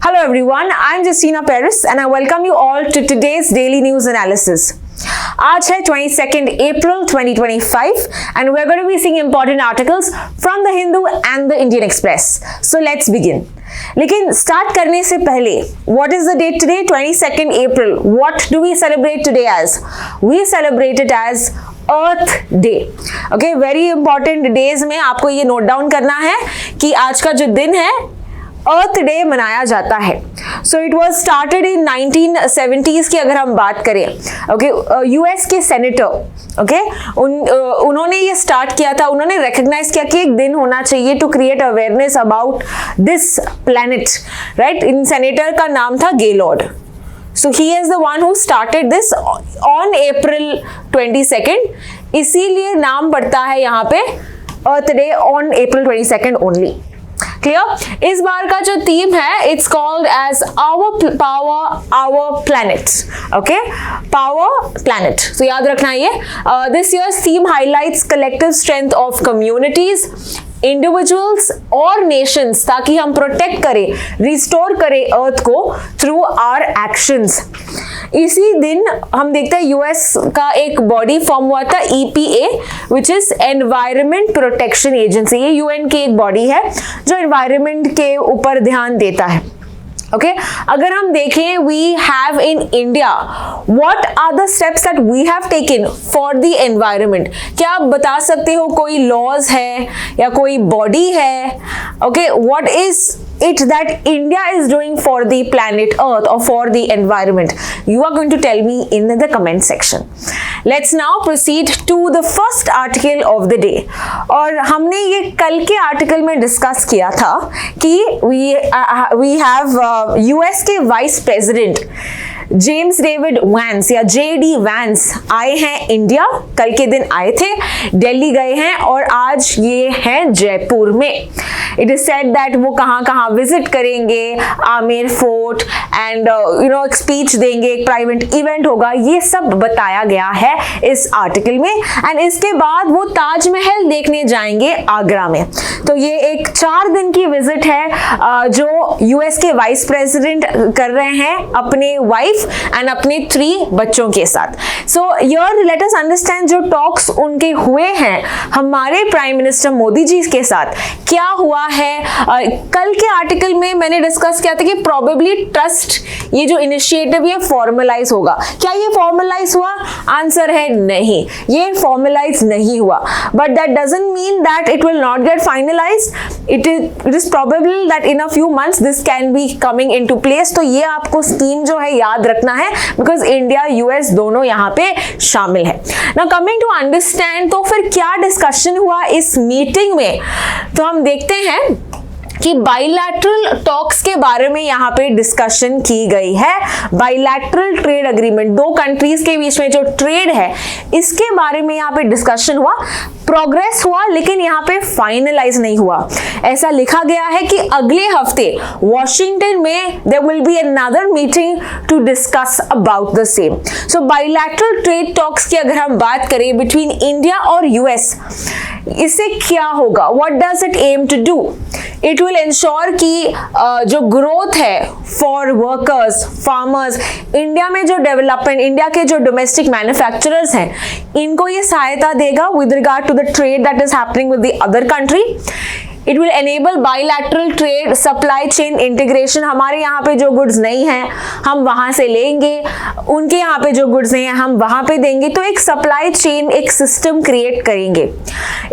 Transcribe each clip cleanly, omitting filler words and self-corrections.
Hello everyone, I am Justina Paris and I welcome you all to today's daily news analysis. आज है 22nd April 2025 and we are going to be seeing important articles from the Hindu and the Indian Express. So let's begin. लेकिन start करने से पहले what is the date today? 22nd April. What do we celebrate today as? We celebrate it as earth day. Okay, very important days में आपको ये note down करना है कि आज का जो दिन है अर्थ डे मनाया जाता है. So it was started in 1970s की अगर हम बात करें. ओके, यूएस के सेनेटर उन्होंने ये स्टार्ट किया था. उन्होंने रिकॉग्नाइज किया कि एक दिन होना चाहिए to create awareness about this planet, right. इन सेनेटर का नाम था Gaylord. So he is the one who started this on April 22nd. इसीलिए नाम पड़ता है यहाँ पे Earth Day on April 22nd only. Clear. इस बार का जो थीम है it's called as our power our planet. Okay, power planet. So याद रखना ये. This year's theme highlights collective strength of communities, individuals और नेशंस, ताकि हम प्रोटेक्ट करें, रिस्टोर करें अर्थ को थ्रू आवर एक्शंस. इसी दिन हम देखते हैं यूएस का एक बॉडी फॉर्म हुआ था EPA, which is environment protection agency. ये यूएन की एक बॉडी है जो एनवायरमेंट के ऊपर ध्यान देता है. ओके, अगर हम देखें we have in India what are the steps that we have taken for the environment. क्या आप बता सकते हो कोई लॉज है या कोई बॉडी है? Okay, what is it that India is doing for the planet Earth or for the environment? You are going to tell me in the comment section. Let's now proceed to the first article of the day. और हमने ये कल के article में discuss किया था कि we have US के vice president James David Vance या JD वैंस आए हैं इंडिया. कल के दिन आए थे, दिल्ली गए हैं और आज ये हैं जयपुर में. इट इज सेड दैट वो कहाँ कहाँ विजिट करेंगे, आमेर फोर्ट एंड एक स्पीच देंगे, एक प्राइवेट इवेंट होगा. ये सब बताया गया है इस आर्टिकल में. एंड इसके बाद वो ताजमहल देखने जाएंगे आगरा में. तो ये एक 4 दिन की विजिट है जो यूएस के वाइस प्रेसिडेंट कर रहे हैं अपने वाइफ एंड अपने 3 बच्चों के साथ. So here let us understand जो टॉक्स उनके हुए हैं हमारे प्राइम मिनिस्टर मोदी जी के साथ, क्या हुआ है. कल के आर्टिकल में मैंने डिस्कस किया था कि प्रोबेबली ट्रस्ट ये जो इनिशिएटिव ये फॉर्मलाइज होगा. क्या ये फॉर्मलाइज हुआ? आंसर है नहीं, ये फॉर्मलाइज नहीं हुआ. But that doesn't mean that it will not gate finalised. It is probable that in a few months this can be coming into place. तो ये आपको स्कीम जो है याद रखना है बिकॉज इंडिया यूएस दोनों यहाँ पे शामिल है. नाउ कमिंग टू अंडरस्टैंड, तो फिर क्या डिस्कशन हुआ इस मीटिंग में, तो हम देखते हैं कि बाइलैटरल टॉक्स के बारे में यहाँ पे डिस्कशन की गई है. बाइलैटरल ट्रेड एग्रीमेंट, 2 कंट्रीज के बीच में जो ट्रेड है इसके बारे में यहाँ पे डिस्कशन हुआ. प्रोग्रेस हुआ लेकिन यहाँ पे फाइनलाइज नहीं हुआ. ऐसा लिखा गया है कि अगले हफ्ते वॉशिंगटन में there will be another meeting to discuss about the same. So bilateral trade talks की अगर हम बात करें बिटवीन इंडिया और यूएस, इससे क्या होगा? What does it aim to do? It will ensure कि जो ग्रोथ है फॉर वर्कर्स, फार्मर्स, इंडिया में जो डेवलपमेंट, इंडिया के जो डोमेस्टिक मैन्युफैक्चरर्स हैं इनको ये सहायता देगा with regard to the trade that is happening with the other country. It will enable bilateral trade, supply chain integration. हमारे यहाँ पे जो गुड्स नहीं हैं हम वहां से लेंगे, उनके यहाँ पे जो गुड्स नहीं है हम वहां पे देंगे. तो एक सप्लाई चेन, एक सिस्टम क्रिएट करेंगे.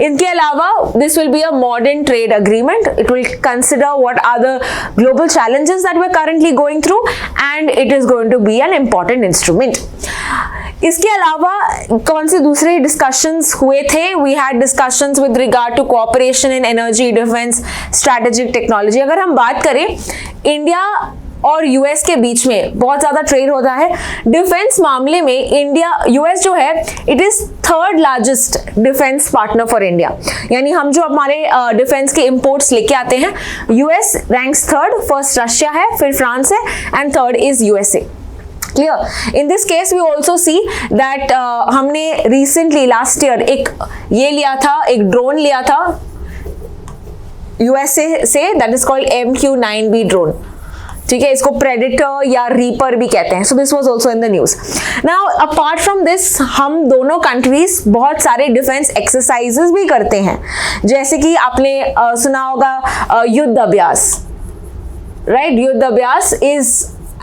इनके अलावा this will be a modern trade agreement. It will consider what are the global challenges that we are currently going through and it is going to be an important instrument. इसके अलावा कौन से दूसरे discussions हुए थे? We had discussions with regard to cooperation in energy, defence, strategic technology. अगर हम बात करें इंडिया और यूएस के बीच में बहुत ज्यादा ट्रेड होता है. डिफेंस मामले में इंडिया, यूएस जो है it is 3rd largest defence partner for India. यानी हम जो हमारे डिफेंस के इंपोर्ट्स लेके आते हैं, US ranks 3rd, first Russia है, फिर फ्रांस है and 3rd is USA. Clear. In this case we also see that हमने recently last year एक ये लिया था, एक ड्रोन लिया था USA से, that is called MQ-9B drone. ठीक है, इसको प्रेडेटर या रीपर भी कहते हैं. So this was also in the news. Now apart from this, हम दोनों कंट्रीज बहुत सारे डिफेंस एक्सरसाइजेस भी करते हैं, जैसे कि आपने सुना होगा युद्ध अभ्यास, राइट? युद्ध अभ्यास is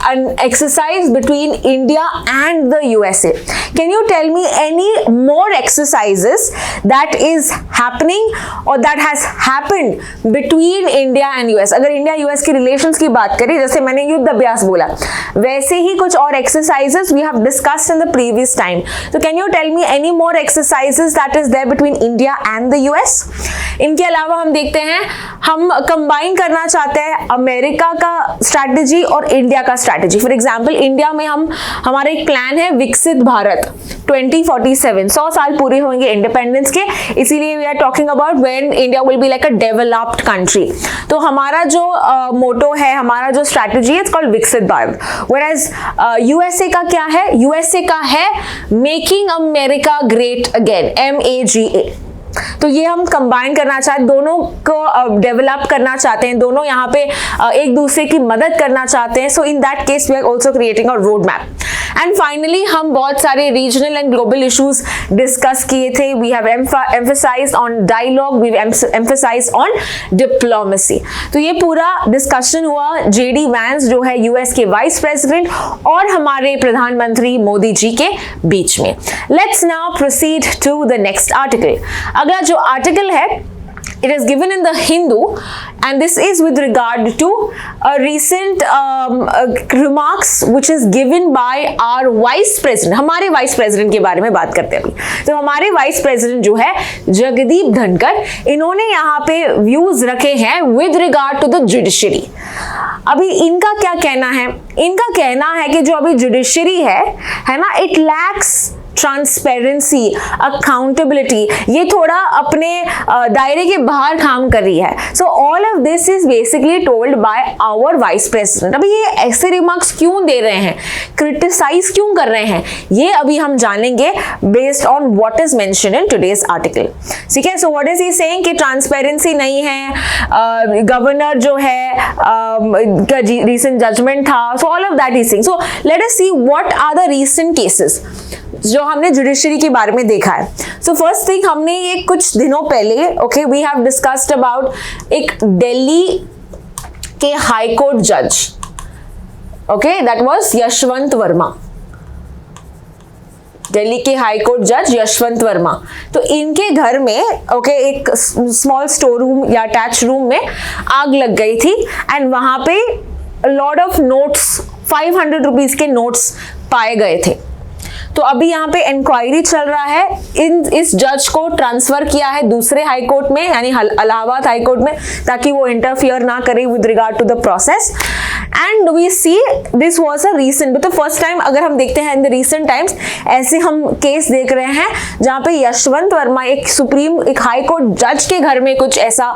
an exercise between India and the USA. Can you tell me any more exercises that is happening or that has happened between India and US? अगर India US की relations की बात करें, जैसे मैंने युद्ध अभ्यास बोला, वैसे ही कुछ और exercises we have discussed in the previous time. So can you tell me any more exercises that is there between India and the US? इनके अलावा हम देखते हैं, हम कंबाइन करना चाहते हैं अमेरिका का स्ट्रैटेजी और इंडिया का स्ट्रैटेजी. फॉर एग्जाम्पल, इंडिया में हमारा एक प्लान है विकसित भारत 2047, 100 साल पूरे होंगे इंडिपेंडेंस के, इसीलिए we are talking about when India will be like a developed country. तो हमारा जो मोटो है, हमारा जो स्ट्रैटेजी है, इट्स कॉल्ड विकसित भारत. व्हेयरएज यूएसए का क्या है? यूएसए का है making America great again, MAGA. तो ये हम कंबाइन करना चाहते हैं, दोनों को डेवलप करना चाहते हैं, दोनों यहाँ पे एक दूसरे की मदद करना चाहते हैं. So in that case we are also creating a road map. And finally हम बहुत सारे regional and global issues discuss किए थे. We have emphasized on dialogue, we emphasized on diplomacy. तो ये पूरा डिस्कशन हुआ JD Vance जो है यूएस के वाइस प्रेसिडेंट और हमारे प्रधानमंत्री मोदी जी के बीच में. Let's now proceed to the next article. अगला जो आर्टिकल है, it is given in the Hindu and this is with regard to a recent remarks which is given by our vice president. हमारे वाइस प्रेसिडेंट के बारे में बात करते हैं अभी. तो हमारे वाइस प्रेसिडेंट जो है जगदीप धनखड़, इन्होंने यहाँ पे व्यूज रखे हैं with regard to the judiciary. अभी इनका क्या कहना है? इनका कहना है कि जो अभी जुडिशरी है ना, इट लैक्स ट्रांसपेरेंसी, अकाउंटेबिलिटी, ये थोड़ा अपने दायरे के बाहर काम कर रही है. So all of this is basically told by our vice president. अभी ये ऐसे रिमार्क्स क्यों दे रहे हैं, क्रिटिसाइज क्यों कर रहे हैं, ये अभी हम जानेंगे based on what is mentioned in today's article. ठीक है, so what is he saying कि ट्रांसपेरेंसी नहीं है, गवर्नर जो है का रीसेंट जजमेंट था. So all of that is saying. So let us see what are the recent cases जो हमने जुडिशरी के बारे में देखा है. सो फर्स्ट थिंग, हमने ये कुछ दिनों पहले okay we have discussed about एक दिल्ली के हाई कोर्ट जज, okay, that was Yashwant Varma. Delhi के हाई कोर्ट जज यशवंत वर्मा. तो इनके घर में ओके एक स्मॉल स्टोर रूम या अटैच रूम में आग लग गई थी एंड वहां पे लॉट ऑफ नोट्स, 500 रुपीज के नोट्स पाए गए थे. तो अभी यहाँ पे इंक्वायरी चल रहा है. इस जज को ट्रांसफर किया है दूसरे हाई कोर्ट में, यानी इलाहाबाद हाई कोर्ट में, ताकि वो इंटरफियर ना करे with regard to the process. And we see this was a recent, तो फर्स्ट टाइम अगर हम देखते हैं इन द रीसेंट टाइम्स ऐसे हम केस देख रहे हैं जहाँ पे यशवंत वर्मा एक हाई कोर्ट जज के घर में कुछ ऐसा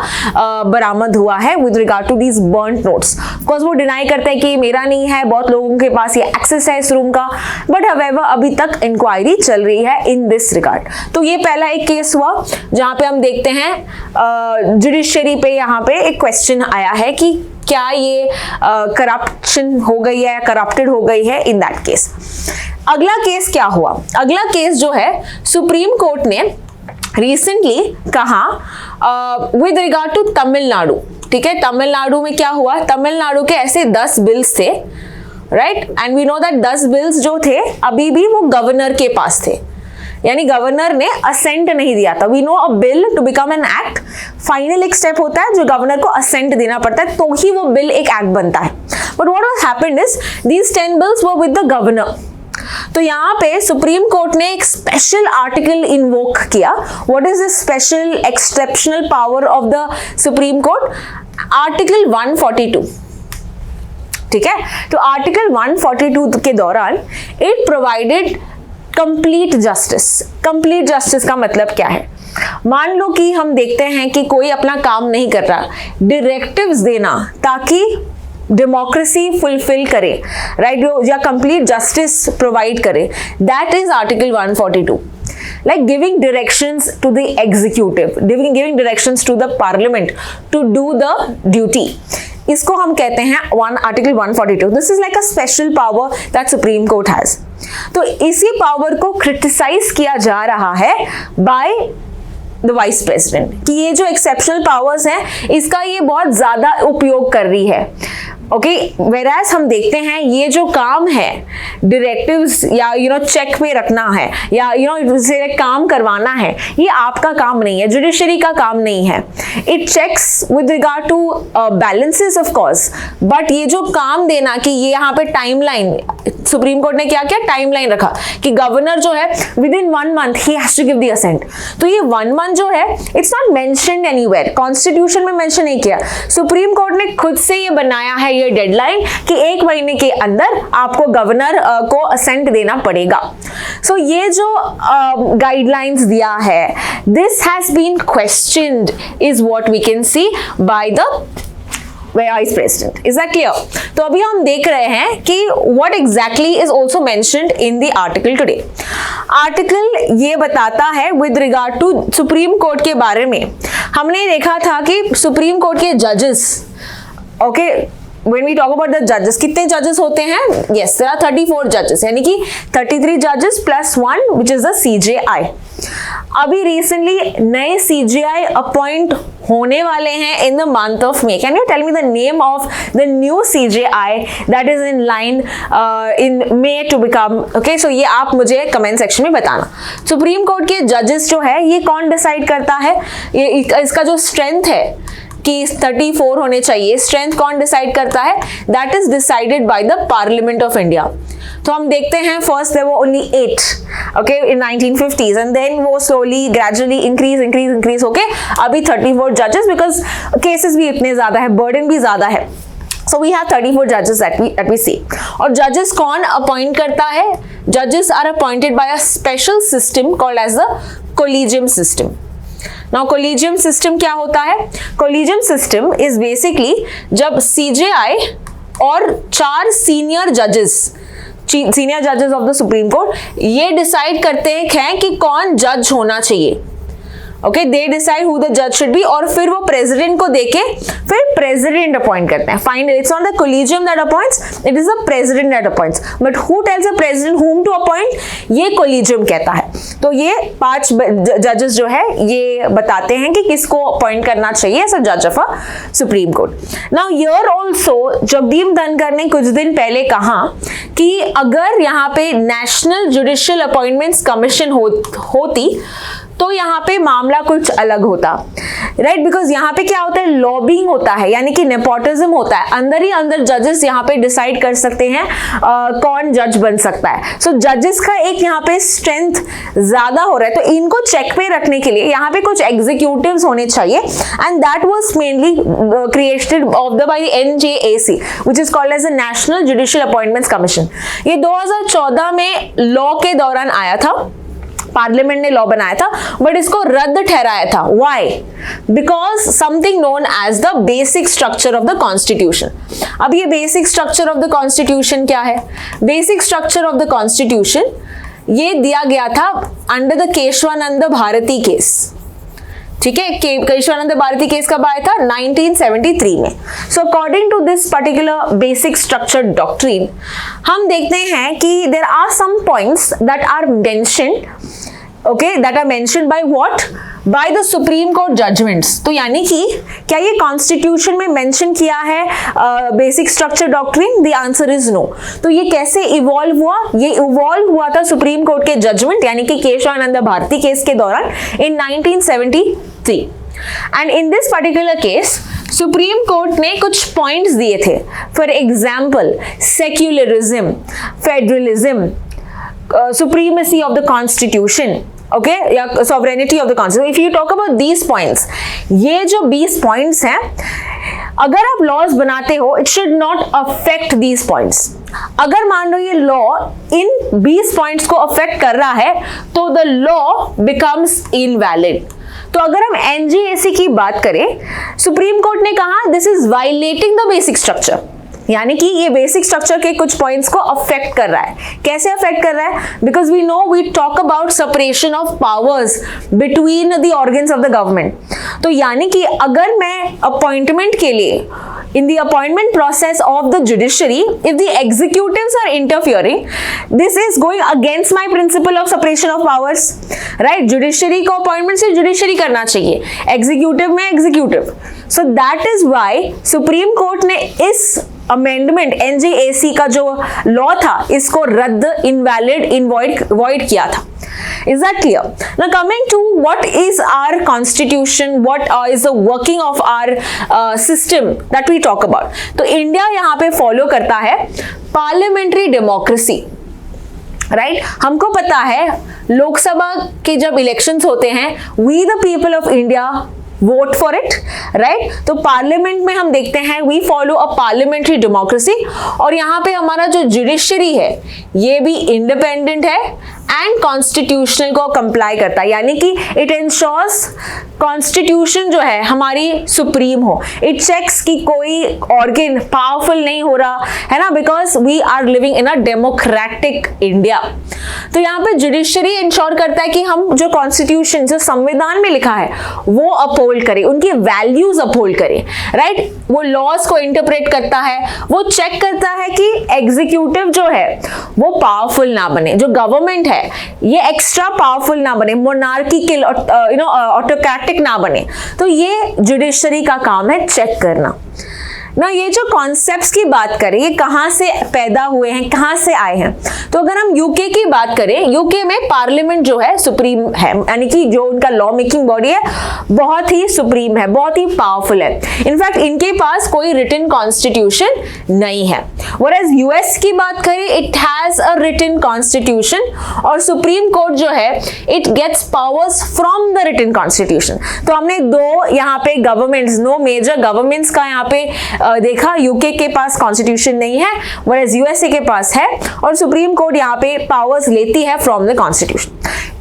बरामद हुआ है with regard to these burnt notes. Of course वो डिनाई करते हैं कि मेरा नहीं है, बहुत लोगों के पास ये एक्सेस है इस रूम का, बट हाउएवर अभी तक इंक्वायरी चल रही है इन दिस रिगार्ड. तो ये पहला एक केस हुआ जहां पे हम देखते हैं जुडिशरी पे यहाँ पे एक क्वेश्चन आया है कि क्या ये करप्शन हो गई है, करप्टेड हो गई है इन दैट केस. अगला केस क्या हुआ? अगला केस जो है सुप्रीम कोर्ट ने रिसेंटली कहा विद रिगार्ड टू तमिलनाडु. ठीक है, तमिलनाडु में क्या हुआ? तमिलनाडु के ऐसे 10 बिल्स थे, right, and we know that 10 bills जो थे अभी भी वो गवर्नर के पास थे, यानी गवर्नर ने असेंट नहीं दिया था. We know a bill to become an act, final एक स्टेप होता है जो गवर्नर को असेंट देना पड़ता है, तो ही वो बिल एक एक्ट बनता है. But what has happened is these 10 bills were with the governor. तो यहाँ पे सुप्रीम कोर्ट ने एक स्पेशल आर्टिकल इन्वोक किया. What is the special exceptional power of the supreme court? Article 142. ठीक है, तो आर्टिकल 142 के दौरान it provided complete justice. Complete justice का मतलब क्या है? मान लो कि हम देखते हैं कि कोई अपना काम नहीं कर रहा, डायरेक्टिव्स देना ताकि डेमोक्रेसी फुलफिल करे, राइट, या कंप्लीट जस्टिस प्रोवाइड करे, that is article 142. like giving directions to the executive, giving directions to the parliament to do the duty. इसको हम कहते हैं article 142. This is like a special power that supreme court has. तो इसी power को criticise किया जा रहा है बाय द वाइस प्रेसिडेंट कि ये जो एक्सेप्शनल पावर्स हैं इसका ये बहुत ज्यादा उपयोग कर रही है. ओके, वेराज हम देखते हैं ये जो काम है डायरेक्टिव्स या चेक पे रखना है या से काम करवाना है, ये आपका काम नहीं है, जुडिशरी का काम नहीं है. It checks with regard to balances of course, but ये जो काम देना कि ये यहाँ पे टाइमलाइन, सुप्रीम कोर्ट ने क्या किया, टाइमलाइन रखा कि गवर्नर जो है विद इन 1 month ही has to give the assent. तो ये 1 month जो है it's not mentioned anywhere, constitution में मेंशन नहीं किया. सुप्रीम कोर्ट ने खुद से ये बनाया है ये डेडलाइन कि 1 महीने के अंदर आपको गवर्नर को असेंट देना पड़ेगा. सो ये जो गाइडलाइंस दिया है, this has been questioned is what we can see by the vice president. Is that clear? तो अभी हम देख रहे हैं कि what exactly is also mentioned in the article today. Article ये बताता है with regard to supreme court के बारे में. हमने देखा था कि सुप्रीम कोर्ट के जजेस, okay, when we talk about the judges, कितने जजेस होते हैं? Yes, there are 34 जजेस, यानी कि 33 जजेस plus 1 which is the CJI. अभी रिसेंटली नए CJI अपॉइंट होने वाले हैं in the month of May. Can you tell me the name of the new CJI that is in line in May to become? Okay, so ये आप मुझे comment section में बताना. सुप्रीम कोर्ट के जजेस जो है ये कौन डिसाइड करता है? ये इसका जो स्ट्रेंथ है कि 34 होने चाहिए, स्ट्रेंथ कौन डिसाइड करता है? That is decided by the parliament of India. तो हम देखते हैं first there were only 8 okay in 1950s and then वो स्लोली ग्रेजुअली इंक्रीज होके अभी 34 जजेस, बिकॉज केसेस भी इतने ज्यादा है, बर्डन भी ज्यादा है. So we have 34 judges that we see. और judges कौन अपॉइंट करता है? Judges are appointed by a special system called as the collegium system. Now collegium system क्या होता है? Collegium system is basically जब CJI और 4 सीनियर जजेस ऑफ द सुप्रीम कोर्ट ये डिसाइड करते हैं कि कौन जज होना चाहिए. Okay, they decide who the जज शुड बी, और फिर वो प्रेसिडेंट को देके फिर प्रेसिडेंट अपॉइंट करते हैं. Finally it's not the collegium that appoints, it is the president that appoints, but who tells the president whom to appoint, ये कोलिजियम कहता है. तो ये 5 जजेस जो है ये बताते हैं कि किसको अपॉइंट करना चाहिए एज अ जज of a supreme court. Now here also Jagdeep Dhankhar ने कुछ दिन पहले कहा कि अगर यहाँ पे नेशनल जुडिशियल अपॉइंटमेंट्स कमीशन होती तो यहाँ पे मामला कुछ अलग होता, राइट? बिकॉज यहाँ पे क्या होता है, लॉबिंग होता है, यानी कि नेपोटिज्म होता है. अंदर ही अंदर जजेस यहाँ पे डिसाइड कर सकते हैं कौन जज बन सकता है. सो जजेस का एक यहाँ पे स्ट्रेंथ ज्यादा हो रहा है, तो इनको चेक पे रखने के लिए यहाँ पे कुछ एग्जीक्यूटिव्स होने चाहिए, and that was mainly created by the NJAC which is called as the national judicial appointments commission. ये 2014 में लॉ के दौरान आया था, पार्लियामेंट ने लॉ बनाया था, बट इसको रद्द ठहराया था. Why? Because something known as the basic structure of the constitution. अब ये basic structure of the constitution क्या है? Basic structure of the constitution ये दिया गया था under the Kesavananda Bharati case. ठीक है, केशवानंद भारती केस कब आया था? 1973 में. So according to this particular basic structure doctrine हम देखते हैं कि there are some points that are mentioned, okay, that are mentioned by what? By the supreme court judgements. तो यानी कि क्या ये कॉन्स्टिट्यूशन में मेंशन किया है basic structure doctrine? The answer is no. तो ये कैसे इवॉल्व हुआ? ये इवॉल्व हुआ था सुप्रीम कोर्ट के जजमेंट यानी कि केशवानंद भारती केस के दौरान इन 1973. And in this particular case supreme court ने कुछ पॉइंट्स दिए थे. For example secularism, federalism, supremacy of the constitution, okay, या sovereignty of the constitution. If you talk about these points, ये जो 20 points हैं, अगर आप laws बनाते हो it should not affect these points. अगर मान लो ये law इन 20 points को affect कर रहा है तो the law becomes invalid. तो अगर हम NJAC की बात करें, सुप्रीम कोर्ट ने कहा this is violating the basic structure, यानी कि ये बेसिक स्ट्रक्चर के कुछ पॉइंट्स को अफेक्ट कर रहा है. कैसे अफेक्ट कर रहा है? Because we know we talk about separation of powers between the organs of the government. तो यानी कि अगर मैं अपॉइंटमेंट के लिए in the appointment process of the judiciary, if the executives are interfering, this is going against my principle of separation of powers, right? Judiciary को appointment से judiciary करना चाहिए, executive में executive. So that is why Supreme Court ने इस amendment NJAC का जो law था इसको रद्द, इनवैलिड, void किया था. Is that clear? Now coming to what is our constitution, what is the working of our system that we talk about. तो इंडिया यहाँ पे फॉलो करता है पार्लियामेंट्री डेमोक्रेसी, राइट? हमको पता है लोकसभा के जब इलेक्शंस होते हैं, we the people of India vote for it, right? तो पार्लियामेंट में हम देखते हैं we follow a parliamentary democracy, और यहाँ पे हमारा जो जुडिशरी है ये भी इंडिपेंडेंट है एंड कॉन्स्टिट्यूशनल को कंप्लाई करता है, यानी कि इट इंश्योर्स कॉन्स्टिट्यूशन जो है हमारी सुप्रीम हो. इट चेक्स कि कोई ऑर्गन पावरफुल नहीं हो रहा है ना, because we are living in a democratic India. तो यहाँ पे जुडिशरी इंश्योर करता है कि हम जो कॉन्स्टिट्यूशन, जो संविधान में लिखा है वो अपहोल्ड करें, उनकी वैल्यूज अपहोल्ड करें, राइट? वो लॉज को इंटरप्रेट करता है, वो चेक करता है कि एग्जीक्यूटिव जो है वो पावरफुल ना बने, जो गवर्नमेंट है ये एक्स्ट्रा पावरफुल ना बने, मोनार्किकल ऑटोक्रेटिक ना बने. तो ये जुडिशरी का काम है चेक करना ना. ये जो कॉन्सेप्ट्स की बात करें ये कहाँ से पैदा हुए हैं, कहाँ से आए हैं, तो अगर हम यूके की बात करें, यूके में पार्लियामेंट जो है सुप्रीम है, यानी कि जो उनका लॉ मेकिंग बॉडी है बहुत ही सुप्रीम है, बहुत ही पावरफुल है. इनफैक्ट इनके पास कोई रिटन कॉन्स्टिट्यूशन नहीं है. व्हेयरएज यूएस की बात करें, it has a written constitution, और सुप्रीम कोर्ट जो है it gets powers from the written constitution. तो हमने दो यहाँ पे गवर्नमेंट्स, नो मेजर गवर्नमेंट्स का यहाँ पे देखा. यूके के पास कॉन्स्टिट्यूशन नहीं है, व्हेयरएज यूएसए के पास है, और सुप्रीम कोर्ट यहाँ पे पावर्स लेती है फ्रॉम द कॉन्स्टिट्यूशन.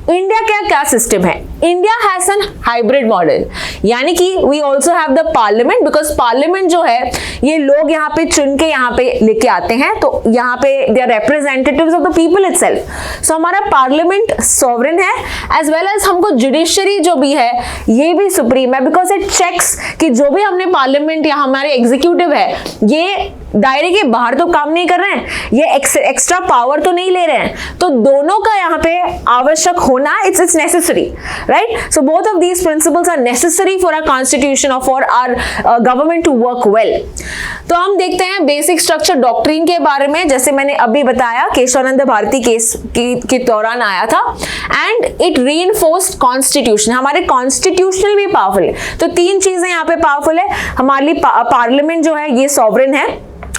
इंडिया का क्या सिस्टम है? India has an hybrid model, यानी कि we also have the parliament, because parliament जो है ये लोग यहाँ पे चुन के यहाँ पे लेके आते हैं, तो यहाँ पे they are representatives of the people itself. So हमारा पार्लियामेंट सॉवरेन है, एज वेल एज हमको जुडिशरी जो भी है ये भी सुप्रीम है, बिकॉज इट चेक्स कि जो भी हमने पार्लियामेंट या हमारे एग्जीक्यूटिव है ये दायरे के बाहर तो काम नहीं कर रहे हैं, ये एक्स्ट्रा पावर तो नहीं ले रहे हैं. तो दोनों का यहाँ पे आवश्यक होना, it's necessary, right? So both of these principles are necessary for our constitution और for our government to work well. तो हम देखते हैं बेसिक स्ट्रक्चर डॉक्ट्रिन के बारे में. जैसे मैंने अभी बताया, केशवानंद भारती केस के दौरान आया था, एंड इट रीइंफोर्स्ड कॉन्स्टिट्यूशन. हमारे कॉन्स्टिट्यूशनल भी पावरफुल है. तो तीन चीजें यहाँ पे पावरफुल है. हमारी पार्लियामेंट जो है ये सॉवरेन है,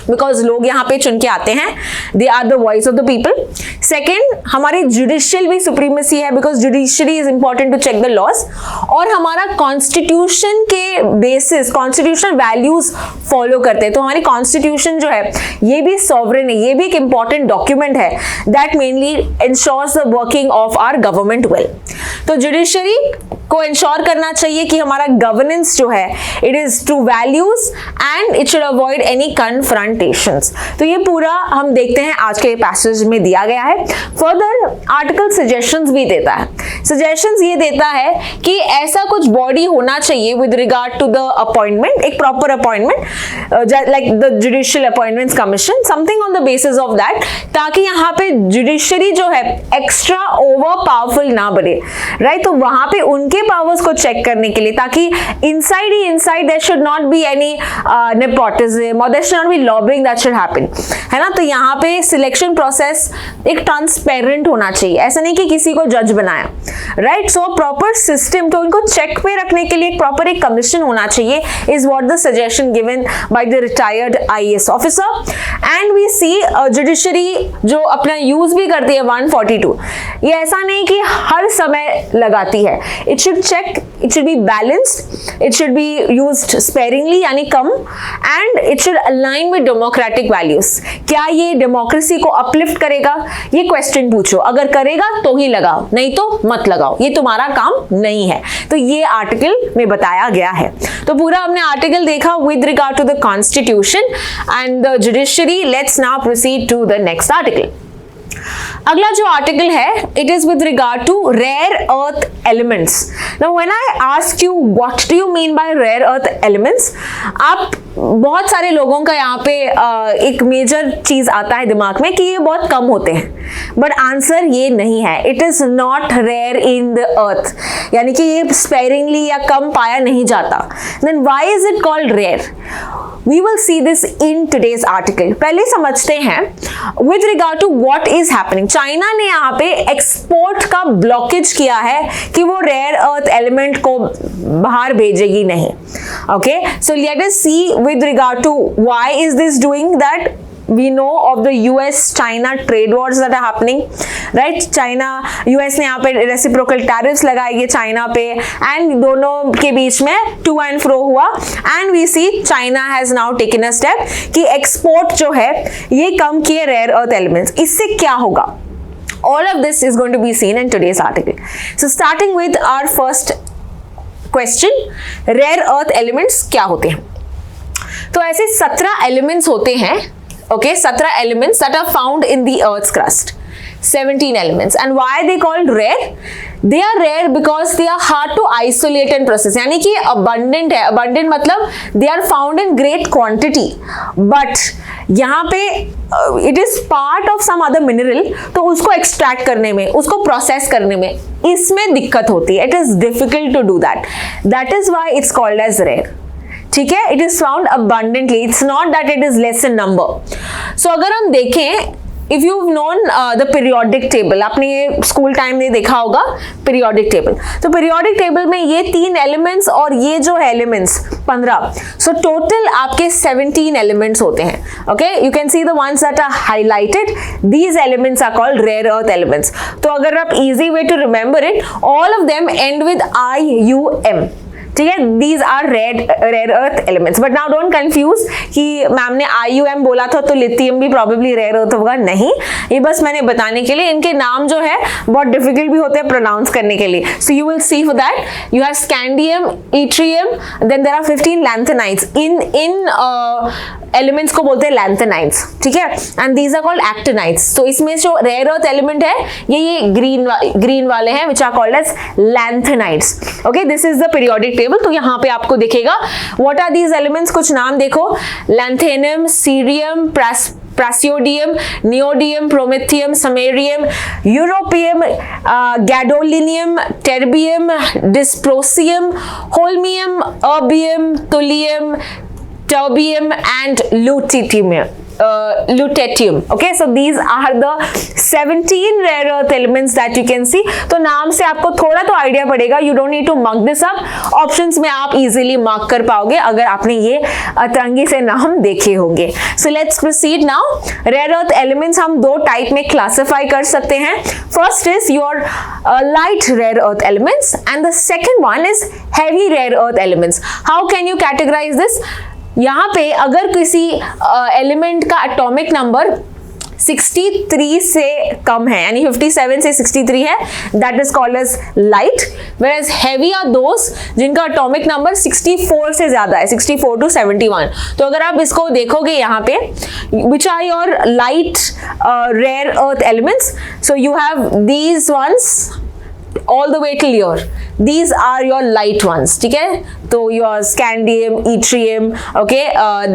बिकॉज लोग यहाँ पे चुन के आते हैं, they are the voice of the people. Second, हमारी जुडिशियल भी सुप्रीमेसी है, because judiciary is important to check the laws. और हमारा कॉन्स्टिट्यूशन के बेसिस कॉन्स्टिट्यूशनल वैल्यूज फॉलो करते हैं. तो हमारी कॉन्स्टिट्यूशन जो है ये भी सॉवरेन है, ये भी एक इंपॉर्टेंट डॉक्यूमेंट है that mainly ensures the working of our government well. तो जुडिशरी को इंश्योर करना चाहिए कि हमारा गवर्नेंस जो है it is true values and it should avoid any confrontations. तो ये पूरा हम देखते हैं आज के पैसेज में दिया गया है. फर्दर आर्टिकल सजेशंस भी देता है. सजेशंस ये देता है कि ऐसा कुछ बॉडी होना चाहिए with regard to the appointment, एक proper appointment like the judicial appointments commission, something on the basis of that, ताकि यहाँ पे जुडिशरी जो है एक्स्ट्रा ओवर पावरफुल ना बने, राइट? तो वहां पे उनके पावर्स को चेक करने के लिए, ताकि inside there should not be any nepotism और there should not be lobbying that should happen, है ना? तो यहाँ पे सिलेक्शन प्रोसेस एक ट्रांसपेरेंट होना चाहिए, ऐसा नहीं कि किसी को जज बनाया, राइट? सो प्रॉपर सिस्टम, तो उनको चेक पे रखने के लिए प्रॉपर एक कमीशन होना चाहिए, is what the suggestion given by the retired IAS officer. And we see judiciary जो अपना यूज भी करती है 142, ये ऐसा नहीं कि हर समय लगाती है. It should check, it should be balanced, it should be used sparingly यानी कम, and it should align with democratic values. क्या ये डेमोक्रेसी को अपलिफ्ट करेगा, ये क्वेश्चन पूछो. अगर करेगा तो ही लगाओ, नहीं तो मत लगाओ, ये तुम्हारा काम नहीं है. तो ये आर्टिकल में बताया गया है. तो पूरा हमने आर्टिकल देखा with regard to the constitution and the judiciary. Let's now proceed to the next article. अगला जो आर्टिकल है it is with regard to rare earth elements. Now when I ask you what do you mean by rare earth elements, आप बहुत सारे लोगों का यहाँ पे एक मेजर चीज आता है दिमाग में कि ये बहुत कम होते हैं, बट आंसर ये नहीं है. It is not rare in the earth, यानी कि ये स्पेरिंगली या कम पाया नहीं जाता. Then why is it called rare? We will see this in today's article. पहले समझते हैं with regard to what is happening. China ने यहाँ पे एक्सपोर्ट का ब्लॉकेज किया है कि वो रेयर अर्थ एलिमेंट को बाहर भेजेगी नहीं. Okay, so let us see with regard to why is this doing that. We know of the US-China trade wars that are happening, right? China, US ने यहाँ पे reciprocal tariffs लगाई है China पे, and दोनों के बीच में to and fro हुआ, and we see China has now taken a step कि export जो है ये कम किए rare earth elements. इससे क्या होगा? All of this is going to be seen in today's article. So starting with our first question, rare earth elements क्या होते हैं? तो ऐसे 17 elements होते हैं. Okay, 17 elements that are found in the Earth's crust. 17 elements. And why they called rare? They are rare because they are hard to isolate and process. यानी कि abundant है. Abundant मतलब they are found in great quantity. But यहाँ पे it is part of some other mineral, तो उसको extract करने में, उसको process करने में, इसमें दिक्कत होती है. It is difficult to do that. That is why it's called as rare. ठीक है, it is found abundantly, it's not that it is less in number. So अगर हम देखें, if you known the periodic table, आपने ये school time में देखा होगा पीरियोडिक टेबल. तो पीरियोडिक टेबल में ये 3 एलिमेंट्स और ये जो है एलिमेंट्स 15, सो टोटल आपके 17 एलिमेंट्स होते हैं. Okay, you can see the ones that are highlighted, these elements are called rare earth elements. तो अगर आप easy way to remember it, all of them end with IUM. ठीक है, these are rare earth elements. But now don't confuse कि ma'am ने IUM बोला था तो लिथियम भी प्रोबेबली रेयर अर्थ होगा. नहीं, ये बस मैंने बताने के लिए, इनके नाम जो है बहुत डिफिकल्ट भी होते हैं प्रोनाउंस करने के लिए. So you will see for that you have scandium, yttrium, then there are 15 lanthanides. इन एलिमेंट्स को बोलते हैं लैंथेनाइड्स. ठीक है, and these are called actinides. तो इसमें जो रेयर अर्थ एलिमेंट है ये ग्रीन वाले हैं which are called as lanthanides. Okay, this is the periodic table. तो यहाँ पे आपको दिखेगा व्हाट आर दीज एलिमेंट्स. कुछ नाम देखो, lanthanum, cerium, praseodymium, neodymium, promethium, samarium, europium, gadolinium, terbium, dysprosium, holmium, erbium, thulium, terbium and lutetium. Okay, so these are the 17 rare earth elements that you can see. तो नाम से आपको थोड़ा तो idea पड़ेगा. You don't need to mark this up. Options में आप easily mark कर पाओगे अगर आपने ये अतरंगी से नाम देखे होंगे. So let's proceed now. Rare earth elements हम 2 टाइप में क्लासिफाई कर सकते हैं. First is your light rare earth elements and the second one is heavy rare earth elements. How can you categorize this? यहाँ पे अगर किसी एलिमेंट का एटॉमिक नंबर 63 से कम है, यानी 57 से 63 है, that is called as light. Whereas heavy are those जिनका एटॉमिक नंबर 64 से ज्यादा है, 64 to 71. तो अगर आप इसको देखोगे यहाँ पे, which are your light rare earth elements, so you have these ones all the way till here. These are your light ones. ठीक है, तो your scandium, yttrium, okay,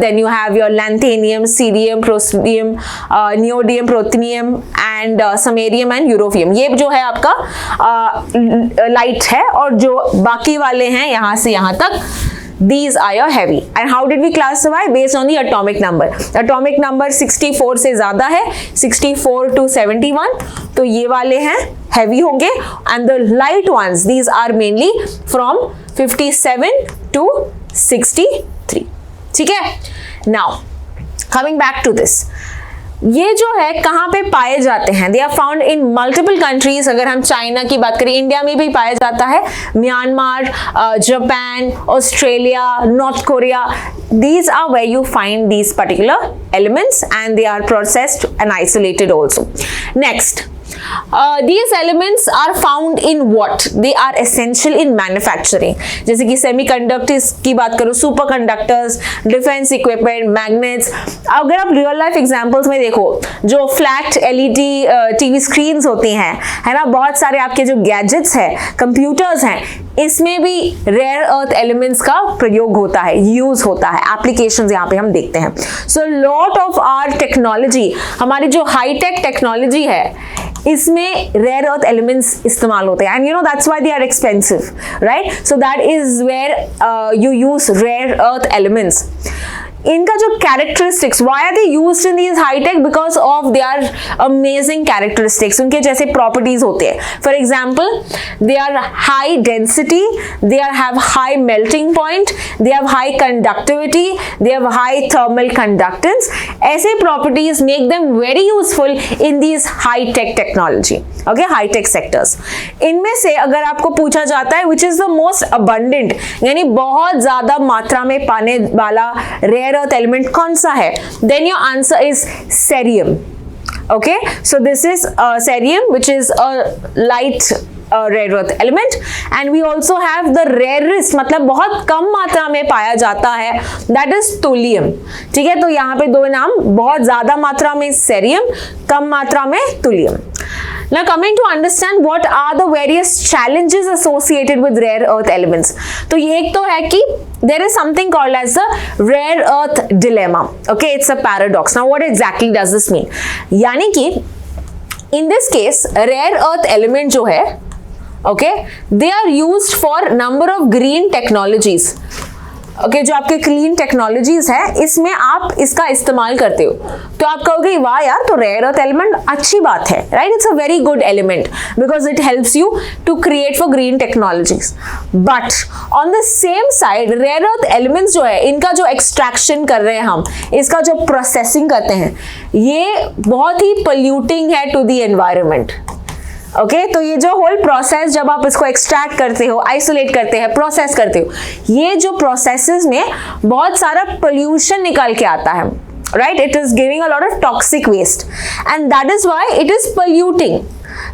then you have your lanthanum, cerium, praseodymium, neodymium, prothenium and samarium and europium. ये जो है आपका light है, और जो बाकी वाले हैं यहाँ से यहाँ तक, these are your heavy. And how did we classify? Based on the atomic number. Atomic number 64 से ज्यादा है, 64 to 71, तो ये वाले हैं heavy होंगे. And the light ones, these are mainly from 57 to 63. ठीक है? Now, coming back to this. ये जो है कहाँ पे पाए जाते हैं? They are found in multiple countries. अगर हम चाइना की बात करें, इंडिया में भी पाया जाता है, Myanmar, Japan, Australia, north Korea. These are where you find these particular elements and they are processed and isolated also. Next, These elements are found in what? They are essential in manufacturing. जैसे कि semiconductors की बात करो, super conductors, defence equipment, magnets. अगर आप real life examples में देखो, जो फ्लैट एलईडी टीवी स्क्रीन्स होती हैं, है ना, बहुत सारे आपके जो गैजेट्स हैं, कंप्यूटर्स हैं, इसमें भी रेयर अर्थ एलिमेंट्स का प्रयोग होता है, यूज होता है, एप्लीकेशंस यहाँ पे हम देखते हैं. So lot of our technology, हमारी जो हाईटेक टेक्नोलॉजी है, इसमें रेयर अर्थ एलिमेंट्स इस्तेमाल होते हैं. And you know that's why they are expensive, right? So that is where you use rare earth elements. इनका जो characteristics, why are they used in these high tech? Because of their amazing characteristics. उनके जैसे properties होते हैं. For example, they are high density, they are have high melting point, they have high conductivity, they have high thermal conductance. ऐसे properties make them very useful in these high tech technology. Okay, high tech sectors. इनमें से अगर आपको पूछा जाता है which is the most abundant, यानी बहुत ज्यादा मात्रा में पाने वाला रेयर अर्थ एलिमेंट कौन सा है, then your answer is cerium. Okay, so this is cerium, which is a light rare earth element, and we also have the rarest, मतलब बहुत कम मात्रा में पाया जाता है, that is thulium. ठीक है, तो यहाँ पे दो नाम, बहुत ज्यादा मात्रा में सेरियम, कम मात्रा में thulium. Now coming to understand what are the various challenges associated with rare earth elements. तो ये एक तो है कि there is something called as the rare earth dilemma. Okay, it's a paradox. Now what exactly does this mean? यानी कि in this case rare earth element जो है, okay, they are used for number of green technologies. Okay, जो आपके clean technologies है, इसमें आप इसका इस्तेमाल करते हो. तो आप कहोगे वाह यार, तो रेयर अर्थ एलिमेंट अच्छी बात है, right? It's a very good element because it helps you to create for green technologies. But on the same side, rare earth elements जो है, इनका जो एक्सट्रैक्शन कर रहे हैं हम, इसका जो प्रोसेसिंग करते हैं, ये बहुत ही पोल्यूटिंग है टू द एनवायरमेंट. ओके, तो ये जो होल प्रोसेस, जब आप इसको एक्सट्रैक्ट करते हो, आइसोलेट करते हैं, प्रोसेस करते हो, ये जो प्रोसेसेस में बहुत सारा पोल्यूशन निकल के आता है, right? It is giving a lot of toxic waste and that is why it is polluting.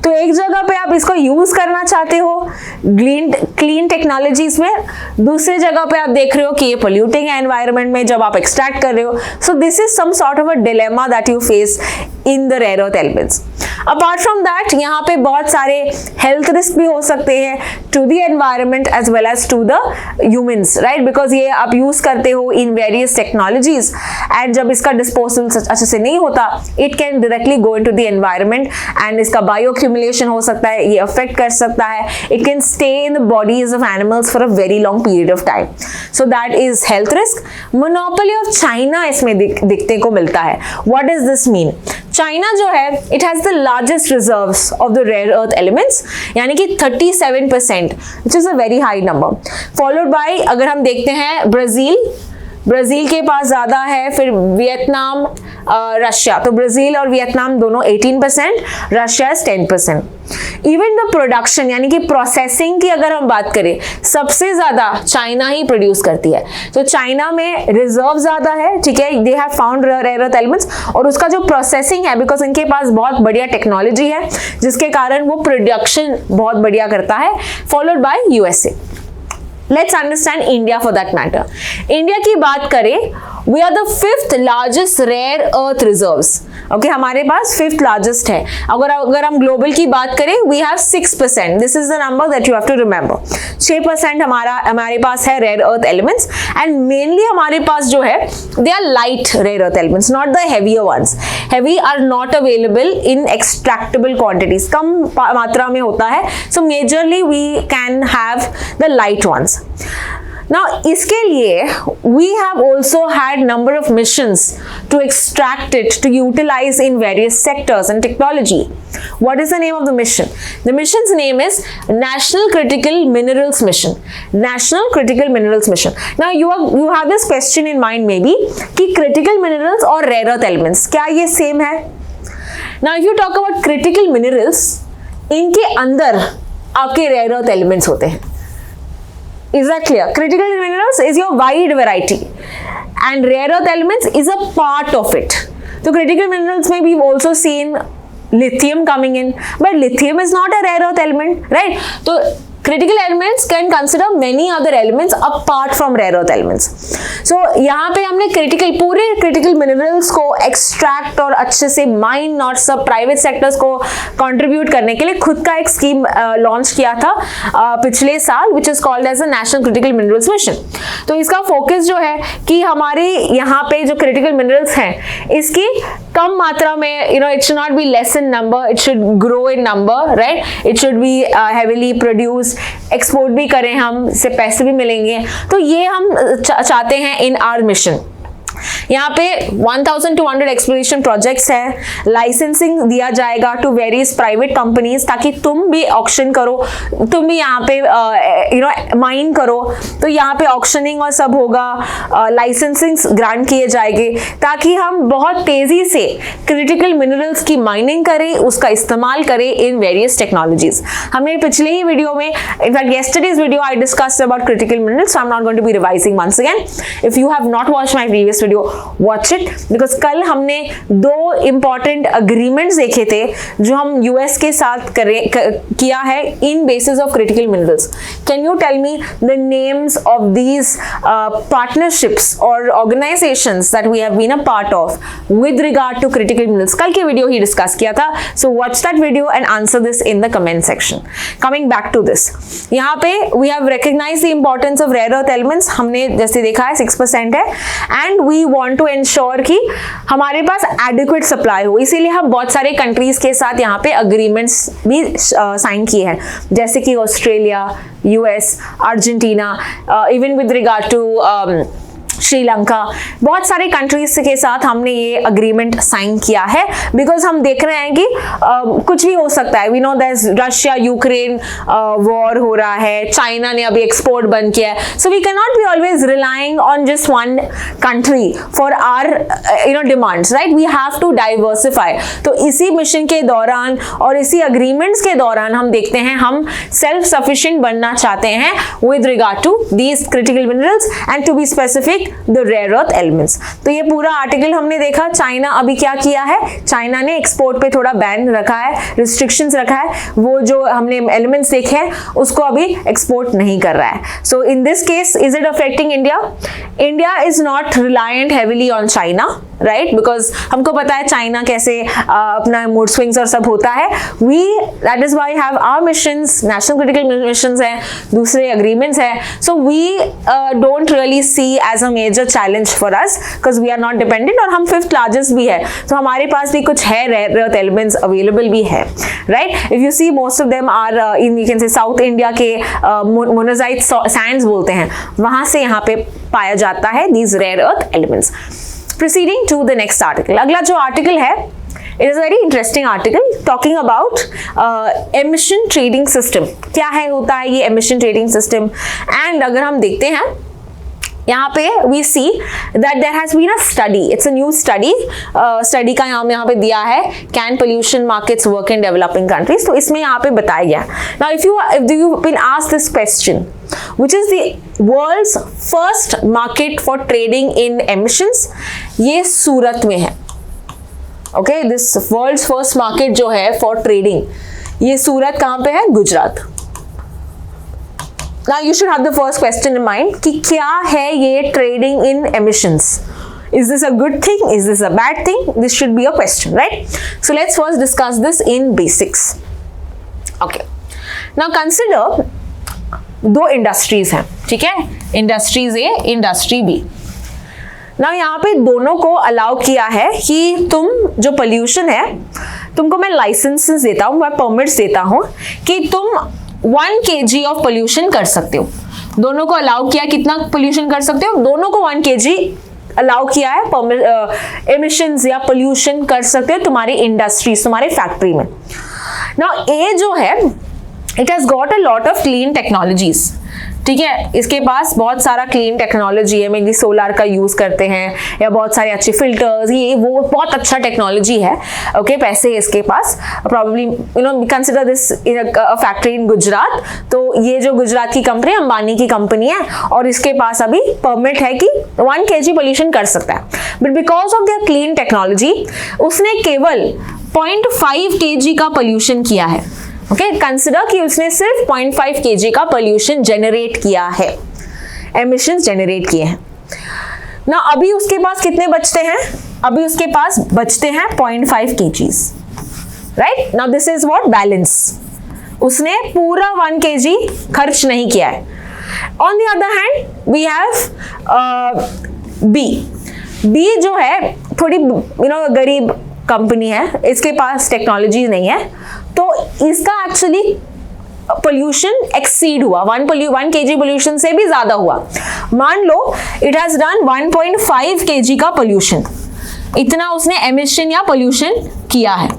तो एक जगह पे आप इसको यूज करना चाहते हो क्लीन टेक्नोलॉजीज में, दूसरी जगह पे आप देख रहे हो कि ये पोल्यूटिंग है एनवायरनमेंट में जब आप एक्सट्रैक्ट कर रहे हो. So this is some sort of a dilemma that you face in the rare earth elements. Apart from that, यहाँ पे बहुत सारे हेल्थ रिस्क भी हो सकते हैं to the environment as well as to the humans, right? Because ये आप यूज करते हो इन वेरियस टेक्नोलॉजीज एंड जब इसका डिस्पोजल अच्छे से नहीं होता, it can directly go into the environment and इसका बायो एक्यूमुलेशन हो सकता है, ये अफेक्ट कर सकता है. It can stay in the bodies of animals for a very long period of time. So that is health risk. Monopoly of China इसमें दिखने को मिलता है. What does this mean? China जो है, it has the largest reserves of the rare earth elements, यानी कि 37%, which is a very high number. Followed by, अगर हम देखते हैं, ब्राजील के पास ज्यादा है, फिर वियतनाम, रशिया. तो ब्राजील और वियतनाम दोनों 18%, रशिया 10%. इवन द प्रोडक्शन, यानी कि प्रोसेसिंग की अगर हम बात करें, सबसे ज्यादा चाइना ही प्रोड्यूस करती है. तो चाइना में रिजर्व ज्यादा है, ठीक है, they have found rare earth elements, और उसका जो प्रोसेसिंग है, बिकॉज इनके पास बहुत बढ़िया टेक्नोलॉजी है, जिसके कारण वो प्रोडक्शन बहुत बढ़िया करता है. Followed by USA. Let's understand India for that matter. India की बात करें, we are the 5th largest rare earth reserves. Okay, हमारे पास 5th largest है. अगर हम ग्लोबल की बात करें, we have 6%. This is the number that you have to remember. 6% हमारे पास है rare earth elements, and mainly हमारे पास जो है, they are light rare earth elements, not the heavier ones. Heavy are not available in extractable quantities. कम मात्रा में होता है. So majorly we can have the light ones. Now इसके लिए we have also had number of missions to extract it, to utilize in various sectors and technology. What is the name of the mission? The mission's name is National Critical Minerals Mission. National Critical Minerals Mission. Now you have this question in mind maybe कि critical minerals और rare earth elements क्या ये same है? Now if you talk about critical minerals, इनके अंदर आपके rare earth elements होते हैं. Is that clear? Critical minerals is your wide variety and rare earth elements is a part of it. So critical minerals में we've also seen lithium coming in, but lithium is not a rare earth element, right? So critical elements can consider many other elements apart from rare earth elements. So यहाँ पे हमने पूरे critical minerals को extract और अच्छे से mine और सब private sectors को contribute करने के लिए खुद का एक scheme launch किया था पिछले साल, which is called as a National Critical Minerals Mission. तो इसका focus जो है कि हमारे यहाँ पे जो critical minerals हैं इसकी कम मात्रा में, it should not be less in number, it should grow in number, right? It should be heavily produced, export भी करें हम, इससे पैसे भी मिलेंगे. तो ये हम चाहते हैं इन आवर मिशन. यहाँ पे 1200 एक्सप्लोरेशन प्रोजेक्ट्स हैं. लाइसेंसिंग दिया जाएगा टू वेरियस प्राइवेट कंपनीज ताकि तुम भी ऑक्शन करो, तुम भी यहाँ पे माइन करो. तो यहाँ पे ऑक्शनिंग और सब होगा, लाइसेंसिंग ग्रांट किए जाएंगे ताकि हम बहुत तेजी से क्रिटिकल मिनरल्स की माइनिंग करें, उसका इस्तेमाल करें इन वेरियस टेक्नोलॉजीज. हमने पिछले ही वीडियो में, in fact yesterday's video I discussed about critical minerals, so I am not going to be revising once again. If you have not watched my previous video, watch it, because कल हमने 2 important agreements देखे थे जो हम US के साथ किया है in basis of critical minerals. Can you tell me the names of these partnerships और organizations that we have been a part of with regard to critical minerals? कल के वीडियो ही डिस्कस किया था, so watch that video and answer this in the comment section. Coming back to this, यहाँ पे we have recognized the importance of rare earth elements. हमने जैसे देखा है 6% है, and we want to ensure कि हमारे पास एडिक्वेट सप्लाई हो. इसीलिए हम बहुत सारे कंट्रीज के साथ यहाँ पे अग्रीमेंट्स भी साइन किए हैं, जैसे कि Australia, US, Argentina, even with regard to Sri Lanka. बहुत सारे कंट्रीज के साथ हमने ये अग्रीमेंट साइन किया है बिकॉज हम देख रहे हैं कि कुछ भी हो सकता है. We know that Russia Ukraine war हो रहा है, चाइना ने अभी एक्सपोर्ट बंद किया है. So we can not be always relying on just one country for our demands, right? We have to diversify. तो इसी मिशन के दौरान और इसी अग्रीमेंट्स के दौरान हम देखते हैं हम सेल्फ सफिशिएंट बनना चाहते हैं with regard to these critical minerals and to be specific the rare earth elements. तो ये पूरा आर्टिकल हमने देखा. चाइना अभी क्या किया है, चाइना ने एक्सपोर्ट पे थोड़ा बैन रखा है, रिस्ट्रिक्शंस रखा है. वो जो हमने एलिमेंट्स देखे हैं उसको अभी एक्सपोर्ट नहीं कर रहा है. So in this case is it affecting India? India is not reliant heavily on China, right? Because हमको पता है चाइना कैसे अपना मूड स्विंग्स और सब होता है. We that is why have our missions, national critical missions हैं, दूसरे अग्रीमेंट्स हैं. So we don't really see as a major challenge for us because we are not dependent, और हम 5th लार्जेस्ट भी है. तो हमारे पास भी कुछ है रेयर अर्थ एलिमेंट्स अवेलेबल भी है, right? If you see most of them are in, you can say south India के मोनोजाइट सैंड्स बोलते हैं, वहां से यहाँ पे पाया जाता है these rare earth elements. Proceeding to the next article. अगला जो आर्टिकल है, it is a very interesting article talking about emission trading system. क्या है होता है ये emission trading system? And अगर हम देखते हैं यहाँ पे we see that there has been a study. It's a new study. Study का नाम यहाँ पे दिया है Can pollution markets work in developing countries? तो इसमें यहाँ पे बताया गया. Now if you've been asked this question, which is the world's first market for trading in emissions? ये सूरत में है. Okay, this world's first market जो है for trading, ये सूरत कहाँ पे है? Gujarat. Now you should have the first question in mind कि क्या है ये trading in emissions? Is this a good thing? Is this a bad thing? This should be a question, right? So let's first discuss this in basics. Okay. Now consider 2 industries हैं, ठीक है? Industries ए, industry B. ना यहाँ पे दोनों को allow किया है कि तुम जो पोल्यूशन है, तुमको मैं लाइसेंसेस देता हूँ, मैं परमिट्स देता हूँ कि तुम 1 kg ऑफ पोल्यूशन कर सकते हो. दोनों को अलाउ किया, कितना पोल्यूशन कर सकते हो? दोनों को 1 kg अलाउ किया है एमिशंस या पोल्यूशन कर सकते हो तुम्हारी इंडस्ट्रीज, तुम्हारे फैक्ट्री में. ना ए जो है, it has got a lot of clean technologies, ठीक है? इसके पास बहुत सारा क्लीन टेक्नोलॉजी है, मेनली सोलार का यूज करते हैं या बहुत सारे अच्छे फिल्टर्स, ये वो बहुत अच्छा टेक्नोलॉजी है. ओके, पैसे इसके पास, probably consider this a factory in Gujarat. तो ये जो गुजरात की कंपनी, अंबानी की कंपनी है, और इसके पास अभी परमिट है कि 1 kg पोल्यूशन कर सकता है. But because of there clean technology उसने केवल 0.5 kg का पोल्यूशन किया है। ओके, कंसिडर कि उसने सिर्फ 0.5 kg का पोल्यूशन जनरेट किया है, एमिशंस जनरेट किए हैं ना। अभी उसके पास कितने बचते हैं? अभी उसके पास बचते हैं 0.5 kgs, right? Now this is what balance. उसने पूरा 1 kg खर्च नहीं किया है। On the other hand we have be जो है थोड़ी गरीब कंपनी है, इसके पास टेक्नोलॉजी नहीं है, तो इसका एक्चुअली पोल्यूशन एक्सीड हुआ, 1 kg पोल्यूशन से भी ज्यादा हुआ। मान लो इट हैज डन 1.5 kg का पोल्यूशन, इतना उसने एमिशन या पोल्यूशन किया है।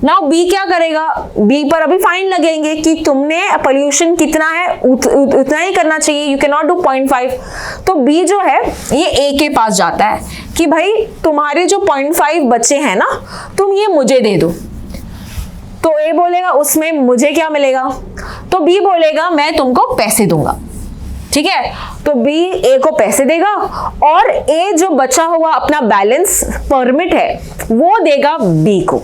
नाउ बी क्या करेगा? बी पर अभी फाइन लगेंगे कि तुमने पोल्यूशन कितना है उतना ही करना चाहिए, यू कैन नॉट डू 0.5। तो बी जो है ये ए के पास जाता है कि भाई तुम्हारे जो 0.5 बचे हैं ना, तुम ये मुझे दे दो। तो ए बोलेगा उसमें मुझे क्या मिलेगा? तो बी बोलेगा मैं तुमको पैसे दूंगा, ठीक है? तो बी ए को पैसे देगा और ए जो बचा हुआ अपना बैलेंस परमिट है वो देगा बी को।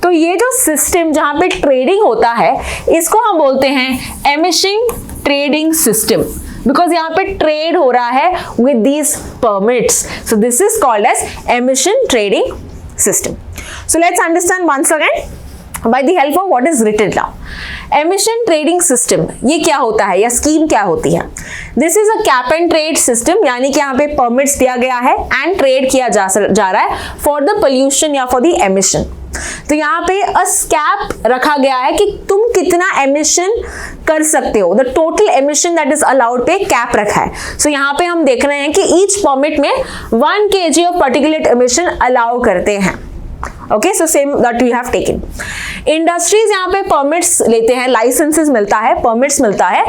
तो ये जो सिस्टम जहां पे ट्रेडिंग होता है इसको हम बोलते हैं एमिशन ट्रेडिंग सिस्टम, बिकॉज यहाँ पे ट्रेड हो रहा है with these permits. So this is called as emission trading system. So let's understand once again by the help of what is written now. Emission trading system ये क्या होता है या स्कीम क्या होती है? This is a cap and trade system, यानी कि यहाँ पे परमिट्स दिया गया है एंड ट्रेड किया जा रहा है फॉर द पोल्यूशन या फॉर द एमिशन। तो यहाँ पे अ कैप रखा गया है कि तुम कितना एमिशन कर सकते हो, the total emission that is allowed पे कैप रखा है। सो यहाँ पे हम देख रहे हैं कि ईच परमिट में 1 kg of particulate emission allow करते हैं। Okay, so same that we have taken. Industries यहाँ पे परमिट्स लेते हैं, लाइसेंसेस मिलता है, परमिट्स मिलता है,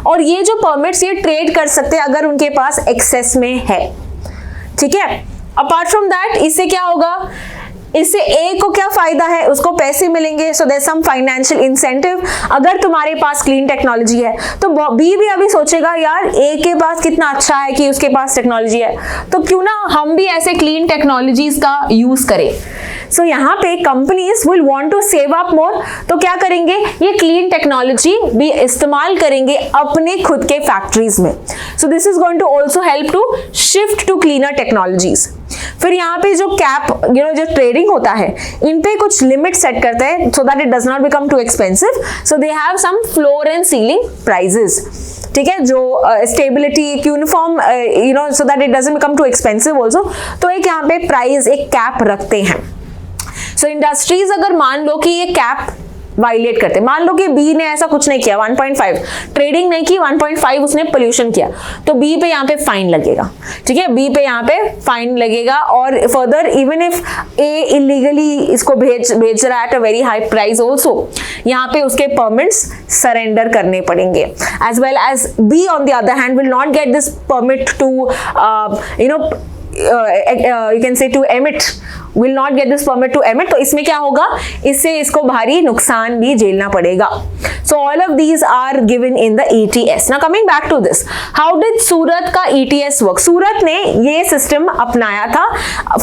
और ये जो परमिट्स ये ट्रेड कर सकते हैं अगर उनके पास एक्सेस में है, ठीक है? अपार्ट फ्रॉम दैट इससे क्या होगा? इससे ए को क्या फायदा है? उसको पैसे मिलेंगे, so there some financial incentive. अगर तुम्हारे पास क्लीन टेक्नोलॉजी है तो बी भी अभी सोचेगा यार ए के पास कितना अच्छा है कि उसके पास टेक्नोलॉजी है, तो क्यों ना हम भी ऐसे क्लीन टेक्नोलॉजीज का यूज करें। सो यहाँ पे companies will want to save up more, तो क्या करेंगे? ये क्लीन टेक्नोलॉजी भी इस्तेमाल करेंगे अपने खुद के फैक्ट्रीज में। So this is going to also help to shift to cleaner technologies. फिर यहाँ पे जो कैप जो ट्रेडिंग होता है इन पे कुछ लिमिट सेट करते हैं so that it does not become too expensive. So they have some floor and ceiling prices, ठीक है, जो stability uniform so that it doesn't become too expensive also. तो एक यहाँ पे प्राइस एक कैप रखते हैं। सो इंडस्ट्रीज अगर मान लो कि ये कैप वायलेट करते, मान लो कि बी ने ऐसा कुछ नहीं किया, 1.5 ट्रेडिंग नहीं की, 1.5 उसने पोल्यूशन किया, तो बी पे यहाँ पे फाइन लगेगा, ठीक है? बी पे यहाँ पे फाइन लगेगा। और further even if A illegally इसको भेज रहा है at a very high price also, यहाँ पे उसके परमिट्स सरेंडर करने पड़ेंगे। As well as B on the other hand will not get this permit to you can say to emit, will not get this permit to emit। तो इसमें क्या होगा? इससे इसको भारी नुकसान भी झेलना पड़ेगा। So all of these are given in the ETS. Now coming back to this, how did सूरत का ETS work? सूरत ने ये सिस्टम अपनाया था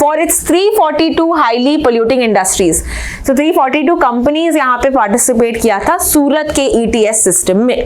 for its 342 highly polluting industries. So 342 companies यहाँ पे पार्टिसिपेट किया था सूरत के ETS सिस्टम में।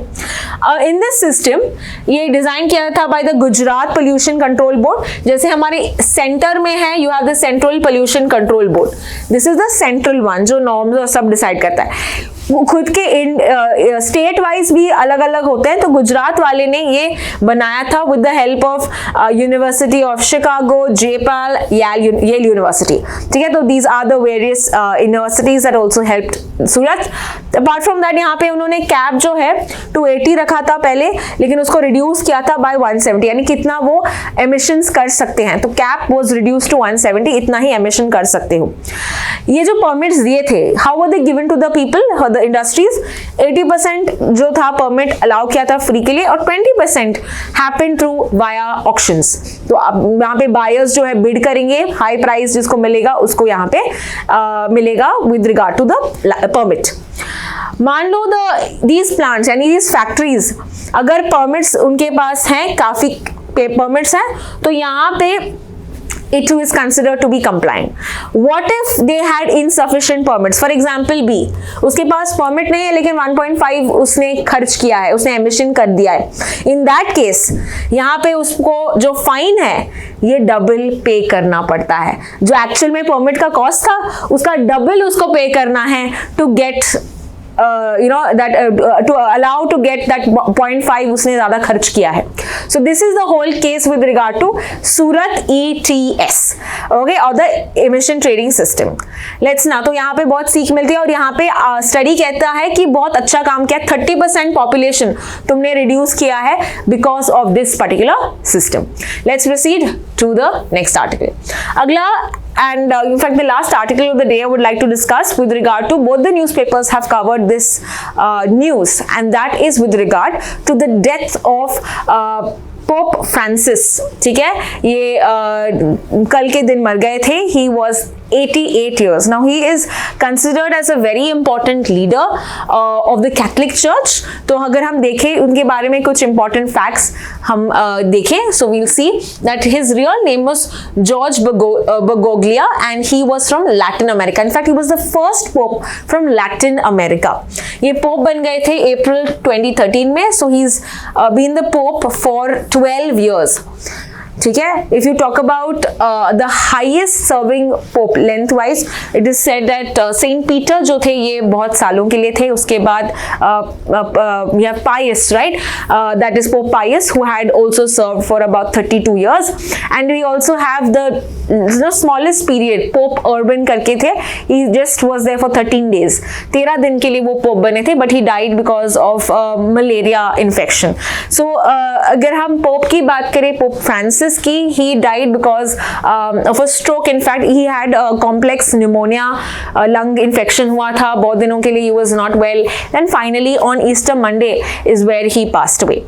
In this system ये डिजाइन किया था by the Gujarat pollution control board. जैसे हमारे सेंटर में है, you have the central pollution control board, this is the central one जो नॉर्म्स और सब डिसाइड करता है। खुद के स्टेट वाइज भी अलग अलग होते हैं, तो गुजरात वाले ने ये बनाया था with the help of university of Chicago, JPAL, Yale university, ठीक है? तो these are the various universities that also helped Surat. Apart from that यहाँ पे उन्होंने कैप जो है 280 रखा था पहले, लेकिन उसको रिड्यूस किया था बाय 170, यानी कितना वो एमिशंस कर सकते हैं, तो कैप वाज रिड्यूस टू 170, इतना ही एमिशन कर सकते हो। ये जो परमिट्स दिए थे, how were they given to the people, the industries? 80% जो था परमिट अलाउ किया था फ्री के लिए, और 20% हैपन थ्रू वाया ऑक्शंस। तो अब यहाँ पे बायर्स जो है बिड करेंगे, हाई प्राइस जिसको मिलेगा उसको यहाँ पे मिलेगा with regard to the permit. मान लो दीज प्लांट्स यानी दीज फैक्ट्रीज, अगर परमिट्स उनके पास हैं, काफी परमिट्स हैं, तो यहाँ पे it too is considered to be compliant. What if they had insufficient permits? For example, B, उसके पास permit नहीं है लेकिन 1.5 उसने खर्च किया है, उसने emission कर दिया है. In that case, यहाँ पे उसको जो फाइन है ये डबल पे करना पड़ता है. जो एक्चुअल में परमिट का कॉस्ट था उसका डबल उसको पे करना है to get to allow to get that 0.5 उसने ज़्यादा खर्च किया है. So this is the whole case with regard to Surat ETS, okay, or the emission trading system. Let's now, तो यहाँ पे बहुत सीख मिलती है और यहाँ पे स्टडी कहता है कि बहुत अच्छा काम किया, 30% पॉपुलेशन तुमने रिड्यूस किया है because of this particular system. Let's proceed to the next article. अगला and in fact the last article of the day I would like to discuss with regard to, both the newspapers have covered this news, and that is with regard to the death of pope Francis. ठीक है, ये कल के दिन मर गए थे. He was 88 years. Now he is considered as a very important leader of the Catholic Church. तो अगर हम देखें उनके बारे में कुछ important facts हम देखें, so we'll see that his real name was George Bergoglio and he was from Latin America. In fact, he was the first pope from Latin America. ये पोप बन गए थे April 2013 में. So he's been the pope for 12 years. ठीक है. If you talk about the highest serving pope length wise, it is said that Saint Peter जो थे ये बहुत सालों के लिए थे. उसके बाद we have Pius, right? That is Pope Pius, who had also served for about 32 years. And we also have the smallest period, Pope Urban करके थे. He just was there for 13 days. 13 दिन के लिए वो पोप बने थे, but he died because of malaria infection. So अगर हम पोप की बात करें, पोप फ्रांसिस की, he died because of a stroke. In fact, he had a complex pneumonia, lung infection हुआ था बहुत दिनों के लिए. He was not well. Then finally on Easter Monday is where he passed away.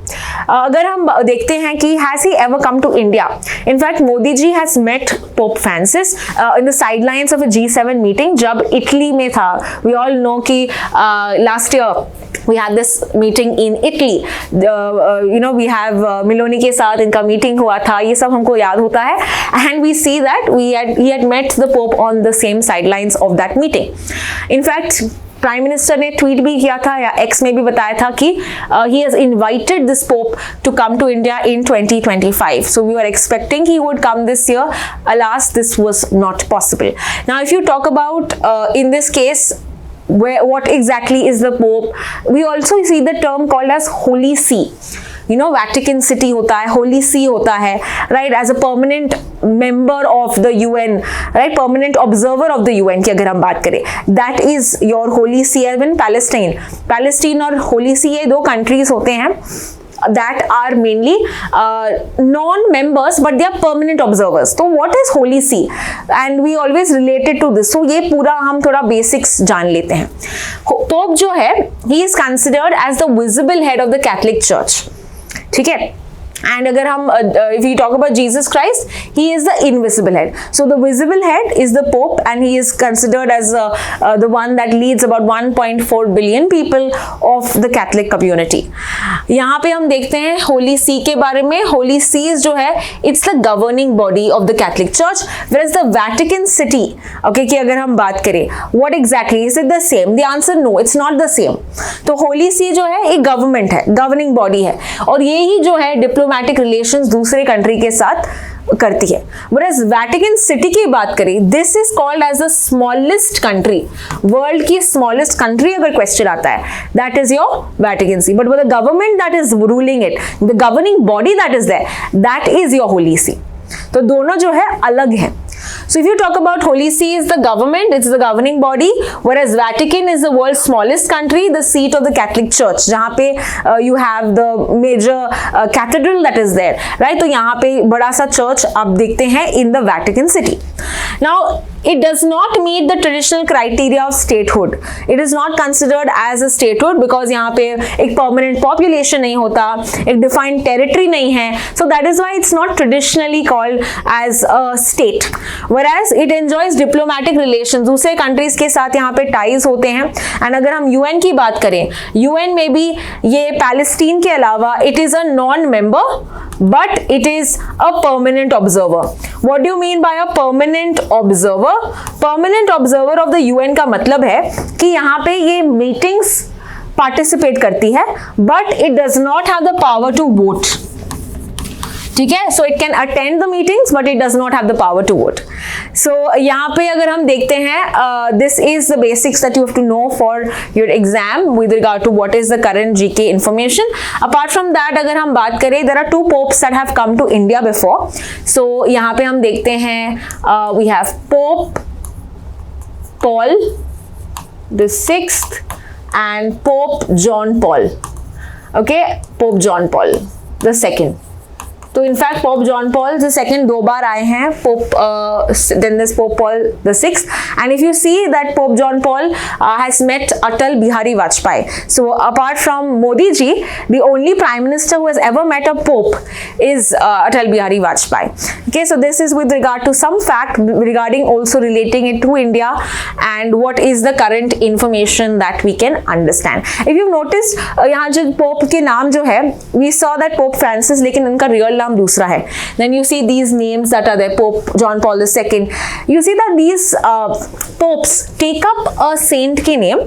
अगर हम देखते हैं कि has he ever come to India? In fact, Modi ji has met Pope Francis in the sidelines of a G7 meeting जब Italy में था. We all know कि last year we had this meeting in Italy. We have Meloni के साथ इनका meeting हुआ था. ये सब हमको याद होता है. And we see that he had met the Pope on the same sidelines of that meeting. In fact, prime minister ने ट्वीट भी किया था या एक्स में भी बताया था कि he has invited this Pope to come to India in 2025. So we were expecting he would come this year. Alas, this was not possible. Now, if you talk about in this case, what exactly is the Pope? We also see the term called as Holy See. Vatican City होता है, Holy See होता है, right? As a permanent member of the UN, right? Permanent observer of the UN की अगर हम बात करें, that is your Holy See in Palestine. Palestine और Holy See ये दो countries होते हैं that are mainly non-members but they are permanent observers. So what is Holy See? And we always relate it to this. So ये पूरा हम थोड़ा basics जान लेते हैं. Pope जो है, he is considered as the visible head of the Catholic Church. ठीक है. And अगर हम if we talk about Jesus Christ, he is the invisible head. So the visible head is the Pope and he is considered as the one that leads about 1.4 billion people of the Catholic community. यहाँ पे हम देखते हैं Holy See के बारे में. Holy See जो है, it's the governing body of the Catholic Church, whereas the Vatican City, okay, कि अगर हम बात करें, what exactly is it the same? The answer no, it's not the same. तो Holy See जो है एक गवर्नमेंट है, गवर्निंग बॉडी है और ये ही जो है डिप्लोमैटिक रिलेशंस दूसरे कंट्री के साथ करती है. Whereas Vatican City की बात करें, this is called as the smallest country. World की smallest country अगर क्वेश्चन आता है, that is your Vatican City. But the government that is ruling it, the governing body that is there, that is your Holy See. तो दोनों जो है अलग है. So if you talk about Holy See is the government, it's the governing body, whereas Vatican is the world's smallest country, the seat of the Catholic Church, जहाँ पे you have the major cathedral that is there, right? तो यहाँ पे बड़ा सा church आप देखते हैं in the Vatican City. Now, it does not meet the traditional criteria of statehood. It is not considered as a statehood because यहाँ पे एक permanent population नहीं होता, एक defined territory नहीं है. So that is why it's not traditionally called as a state. Whereas it enjoys diplomatic relations, दूसरे countries के साथ यहाँ पे ties होते हैं. And अगर हम UN की बात करें, UN में भी ये पैलेस्टीन के अलावा it is a non-member but it is a permanent observer. What do you mean by a permanent observer? Permanent observer of the UN का मतलब है कि यहाँ पे ये meetings participate करती है, but it does not have the power to vote. ठीक है, so it can attend the meetings but it does not have the power to vote. So यहाँ पे अगर हम देखते हैं, this is the basics that you have to know for your exam with regard to what is the current GK information. Apart from that अगर हम बात करें, there are 2 popes that have come to India before. So यहाँ पे हम देखते हैं, we have Pope Paul the 6th and Pope John Paul. Okay, Pope John Paul the 2nd. तो in fact Pope John Paul the second 2 बार आए हैं, then this Pope Paul the 6th. And if you see that Pope John Paul has met Atal Bihari Vajpayee. So apart from Modi ji, the only prime minister who has ever met a Pope is Atal Bihari Vajpayee. Okay, so this is with regard to some fact regarding also relating it to India and what is the current information that we can understand. If you've noticed, यहाँ जो pope के नाम जो है, we saw that Pope Francis, लेकिन उनका real नाम दूसरा है. Then you see these names that are there, Pope John Paul II. You see that these popes take up a saint के name.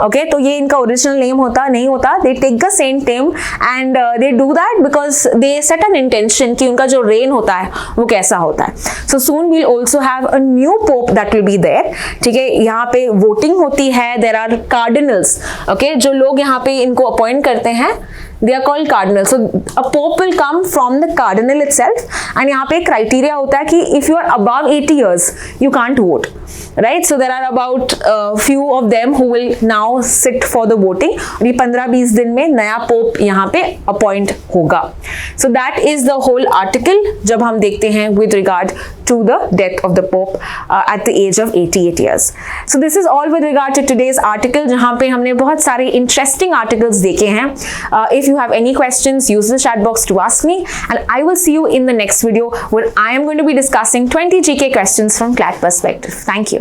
Okay, तो ये इनका original name होता नहीं होता. They take the saint name and they do that because they set an intention कि उनका जो reign होता है वो कैसा होता है. So soon we'll also have a new pope that will be there. ठीक है, यहाँ पे voting होती है. There are cardinals. Okay, जो लोग यहाँ पे इनको appoint करते हैं, they are called cardinals. So a pope will come from the cardinal itself, and यहाँ पे criteria होता है कि if you are above 80 years you can't vote, right? So there are about few of them who will now sit for the voting. और ये 15-20 दिन में नया पोप यहाँ पे अपॉइंट होगा. So that is the whole article जब हम देखते हैं with regard to the death of the pope at the age of 88 years. So this is all with regard to today's article, जहाँ पे हमने बहुत सारे interesting articles देखे हैं. If you have any questions, use the chat box to ask me, and I will see you in the next video where I am going to be discussing 20 GK questions from CLAT perspective.